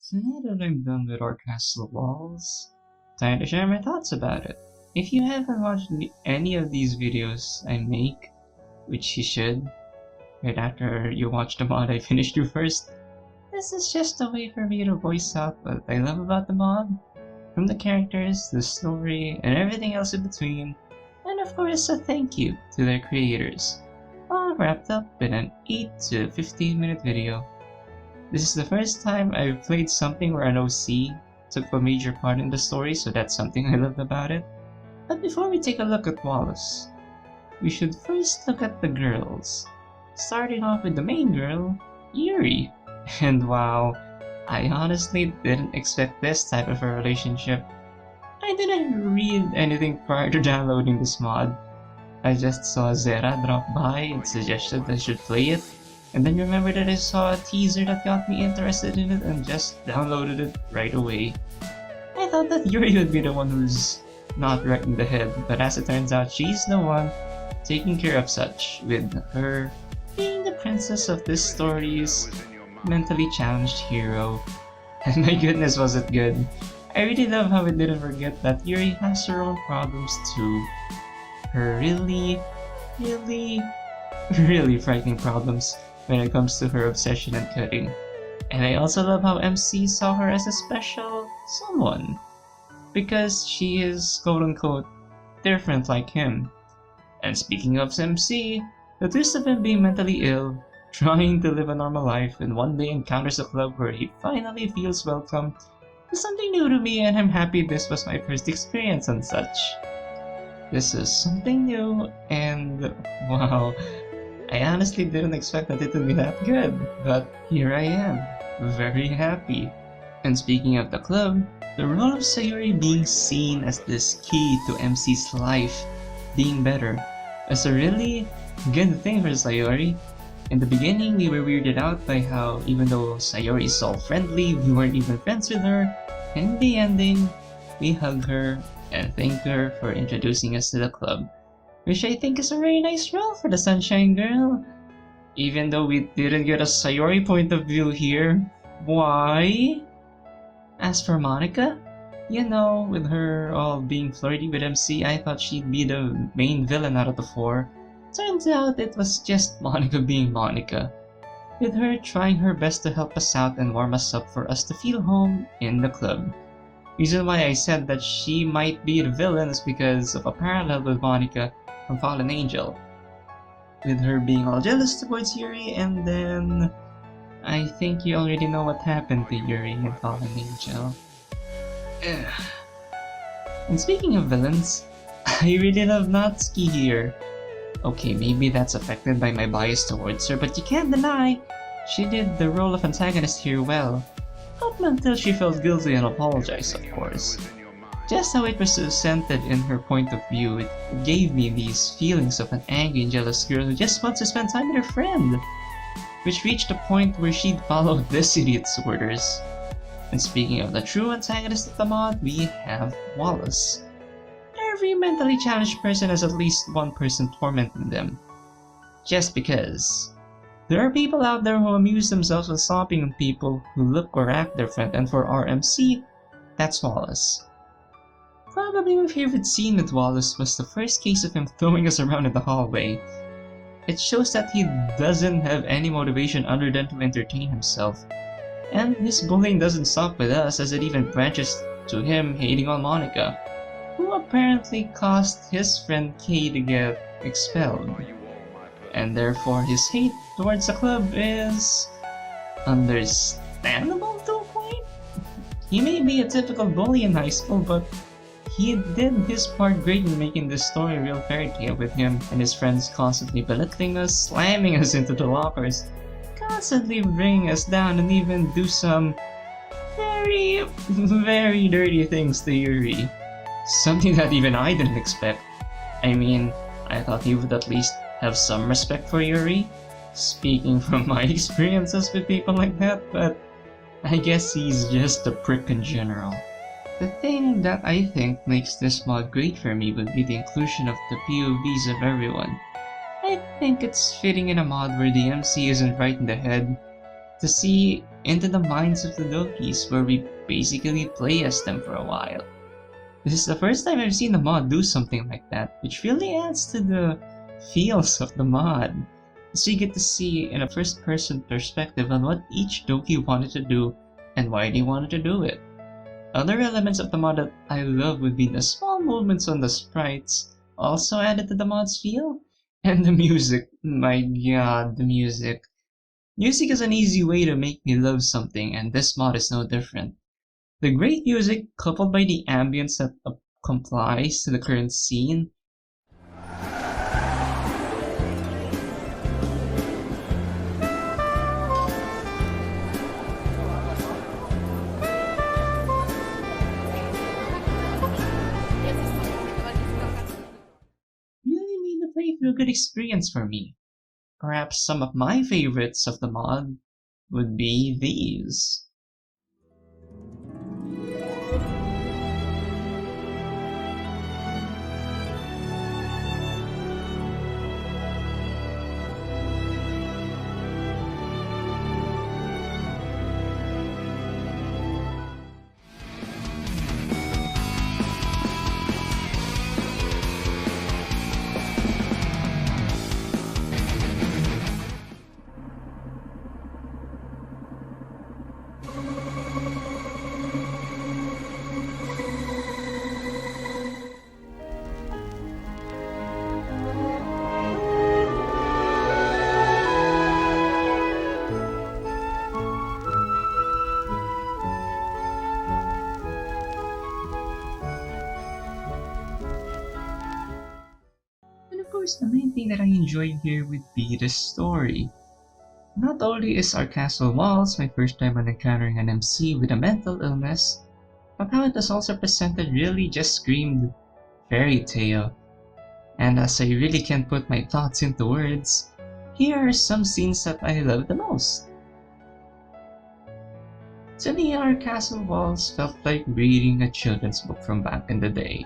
So now that I'm done with our castle walls, time to share my thoughts about it. If you haven't watched any of these videos I make, which you should, right after you watch the mod I finished you first, this is just a way for me to voice out what I love about the mod, from the characters, the story, and everything else in between, and of course a thank you to their creators, all wrapped up in an 8 to 15 minute video. This is the first time I've played something where an OC took a major part in the story, so that's something I loved about it. But before we take a look at Wallace, we should first look at the girls, starting off with the main girl, Yuri. And wow, I honestly didn't expect this type of a relationship. I didn't read anything prior to downloading this mod. I just saw Zera drop by and suggested I should play it, and then remembered that I saw a teaser that got me interested in it and just downloaded it right away. I thought that Yuri would be the one who's not right in the head, but as it turns out, she's the one taking care of such, with her being the princess of this story's mentally challenged hero. And my goodness, was it good. I really love how it didn't forget that Yuri has her own problems too. Her really frightening problems when it comes to her obsession and cutting. And I also love how MC saw her as a special someone, because she is quote-unquote different like him. And speaking of MC, the twist of him being mentally ill, trying to live a normal life, and one day encounters a club where he finally feels welcome is something new to me, and I'm happy this was my first experience on such. This is something new, and wow, I honestly didn't expect that it would be that good, but here I am, very happy. And speaking of the club, the role of Sayuri being seen as this key to MC's life being better is a really good thing for Sayuri. In the beginning, we were weirded out by how even though Sayuri is all friendly, we weren't even friends with her, and in the ending, we hug her and thank her for introducing us to the club, which I think is a very nice role for the Sunshine Girl. Even though we didn't get a Sayuri point of view here. Why? As for Monica, you know, with her all being flirty with MC, I thought she'd be the main villain out of the four. Turns out it was just Monica being Monica, with her trying her best to help us out and warm us up for us to feel home in the club. Reason why I said that she might be the villain is because of a parallel with Monica from Fallen Angel, with her being all jealous towards Yuri, and then I think you already know what happened to Yuri in Fallen Angel. And speaking of villains, I really love Natsuki here. Okay, maybe that's affected by my bias towards her, but you can't deny she did the role of antagonist here well. Up until she felt guilty and apologized, of course. Just how it was presented in her point of view, it gave me these feelings of an angry and jealous girl who just wants to spend time with her friend, which reached a point where she'd follow this idiot's orders. And speaking of the true antagonist of the mod, we have Wallace. Every mentally challenged person has at least one person tormenting them. Just because. There are people out there who amuse themselves with stomping on people who look or act different, and for our MC, that's Wallace. Probably my favorite scene with Wallace was the first case of him throwing us around in the hallway. It shows that he doesn't have any motivation other than to entertain himself. And his bullying doesn't stop with us, as it even branches to him hating on Monica, who apparently caused his friend Kay to get expelled. And therefore his hate towards the club is understandable to a point. He may be a typical bully in high school, but he did his part great in making this story a real fairy tale, with him and his friends constantly belittling us, slamming us into the lockers, constantly bringing us down, and even do some very dirty things to Yuri. Something that even I didn't expect. I mean, I thought he would at least have some respect for Yuri, speaking from my experiences with people like that, but I guess he's just a prick in general. The thing that I think makes this mod great for me would be the inclusion of the POVs of everyone. I think it's fitting in a mod where the MC isn't right in the head, to see into the minds of the Dokis, where we basically play as them for a while. This is the first time I've seen the mod do something like that, which really adds to the feels of the mod. So you get to see in a first-person perspective on what each Doki wanted to do and why they wanted to do it. Other elements of the mod that I love would be the small movements on the sprites, also added to the mod's feel, and the music. My god, the music. Music is an easy way to make me love something, and this mod is no different. The great music, coupled by the ambience that complies to the current scene, really made the playthrough a good experience for me. Perhaps some of my favorites of the mod would be these. And of course, the main thing that I enjoyed here would be the story. Not only is our castle walls my first time on encountering an MC with a mental illness, but how it was also presented really just screamed fairy tale. And as I really can't put my thoughts into words, here are some scenes that I love the most. To me, our castle walls felt like reading a children's book from back in the day.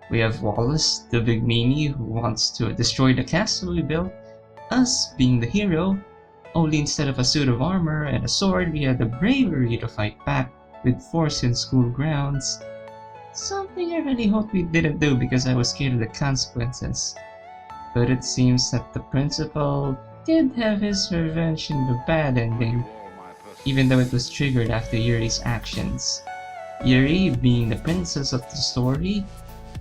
We have Wallace, the big meanie who wants to destroy the castle we built, us being the hero, only instead of a suit of armor and a sword, we had the bravery to fight back with force in school grounds. Something I really hoped we didn't do because I was scared of the consequences. But it seems that the principal did have his revenge in the bad ending, even though it was triggered after Yuri's actions. Yuri, being the princess of the story,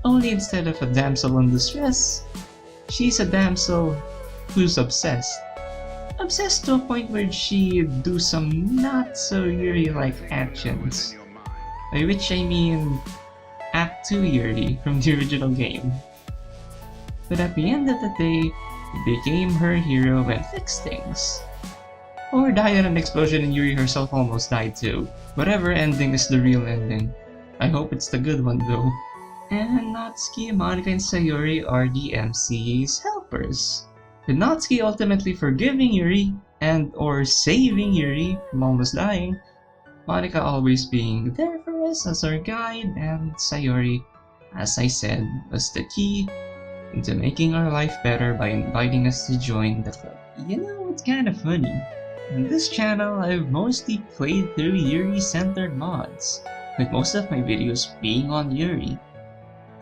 only instead of a damsel in distress, she's a damsel who's obsessed. Obsessed to a point where she'd do some not so Yuri-like actions. By which I mean Act 2 Yuri from the original game. But at the end of the day, he became her hero and fixed things. Or died in an explosion and Yuri herself almost died too. Whatever ending is the real ending. I hope it's the good one though. And Natsuki, Monika, and Sayori are the MC's helpers. With Natsuki ultimately forgiving Yuri and or saving Yuri from almost dying, Monika always being there for us as our guide, and Sayori, as I said, was the key into making our life better by inviting us to join the club. You know, it's kinda funny. On this channel, I've mostly played through Yuri-centered mods, with most of my videos being on Yuri.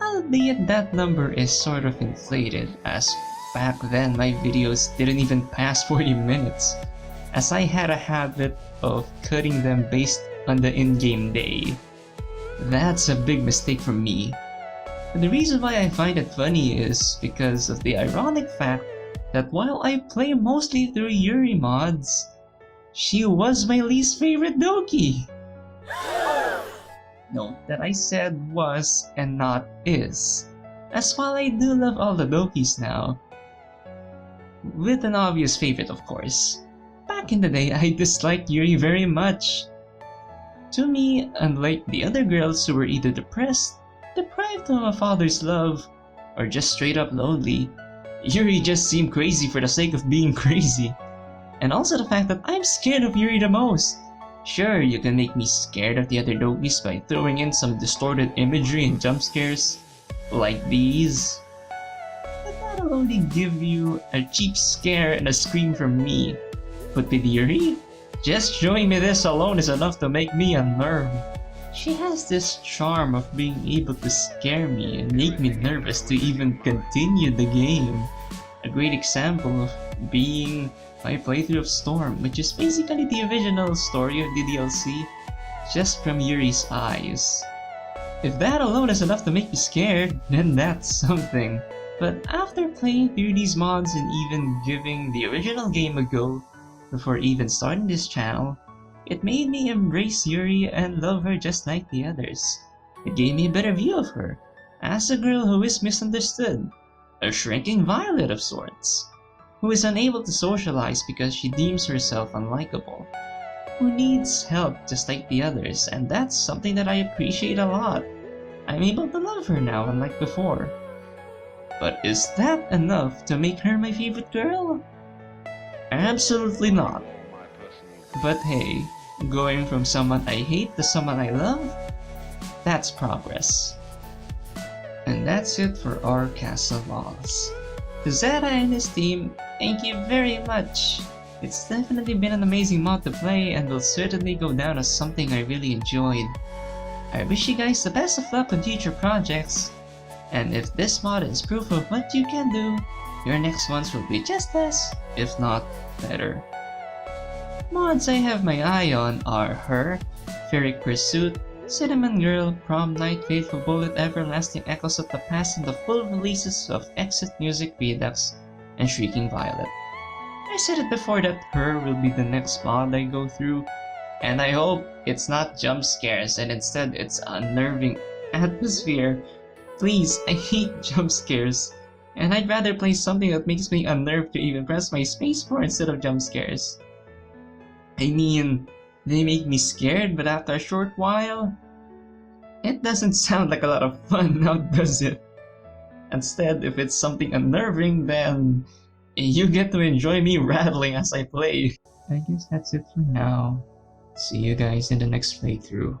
Albeit that number is sort of inflated, as back then my videos didn't even pass 40 minutes, as I had a habit of cutting them based on the in-game day. That's a big mistake from me. But the reason why I find it funny is because of the ironic fact that while I play mostly through Yuri mods, she was my least favorite Doki. Note that I said was and not is, as while I do love all the Dokis now, with an obvious favorite of course, back in the day I disliked Yuri very much. To me, unlike the other girls who were either depressed, deprived of a father's love, or just straight up lonely, Yuri just seemed crazy for the sake of being crazy. And also the fact that I'm scared of Yuri the most. Sure, you can make me scared of the other Dokis by throwing in some distorted imagery and jump scares, like these. But that'll only give you a cheap scare and a scream from me. But with Yuri, Just showing me this alone is enough to make me unnerved. She has this charm of being able to scare me and make me nervous to even continue the game. A great example of being my playthrough of Storm, which is basically the original story of the DLC, just from Yuri's eyes. If that alone is enough to make me scared, then that's something. But after playing through these mods and even giving the original game a go, before even starting this channel, it made me embrace Yuri and love her just like the others. It gave me a better view of her, as a girl who is misunderstood, a shrinking violet of sorts, who is unable to socialize because she deems herself unlikable, who needs help just like the others, and that's something that I appreciate a lot. I'm able to love her now unlike before. But is that enough to make her my favorite girl? Absolutely not. But hey, going from someone I hate to someone I love? That's progress. And that's it for our castle walls. To Zera and his team, thank you very much. It's definitely been an amazing mod to play and will certainly go down as something I really enjoyed. I wish you guys the best of luck on future projects. And if this mod is proof of what you can do, your next ones will be just as, if not better. Mods I have my eye on are Her, Ferric Pursuit, Cinnamon Girl, Prom Night, Faithful Bullet, Everlasting Echoes of the Past, and the full releases of Exit Music Redux and Shrieking Violet. I said it before that Her will be the next mod I go through, and I hope it's not jump scares and instead it's unnerving atmosphere. Please, I hate jump scares, and I'd rather play something that makes me unnerved to even press my spacebar instead of jump scares. I mean, they make me scared, but after a short while, it doesn't sound like a lot of fun now, does it? Instead, if it's something unnerving, then you get to enjoy me rattling as I play. I guess that's it for now. See you guys in the next playthrough.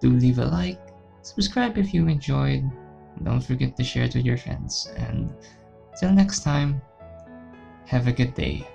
Do leave a like, subscribe if you enjoyed, and don't forget to share it with your friends. And till next time, have a good day.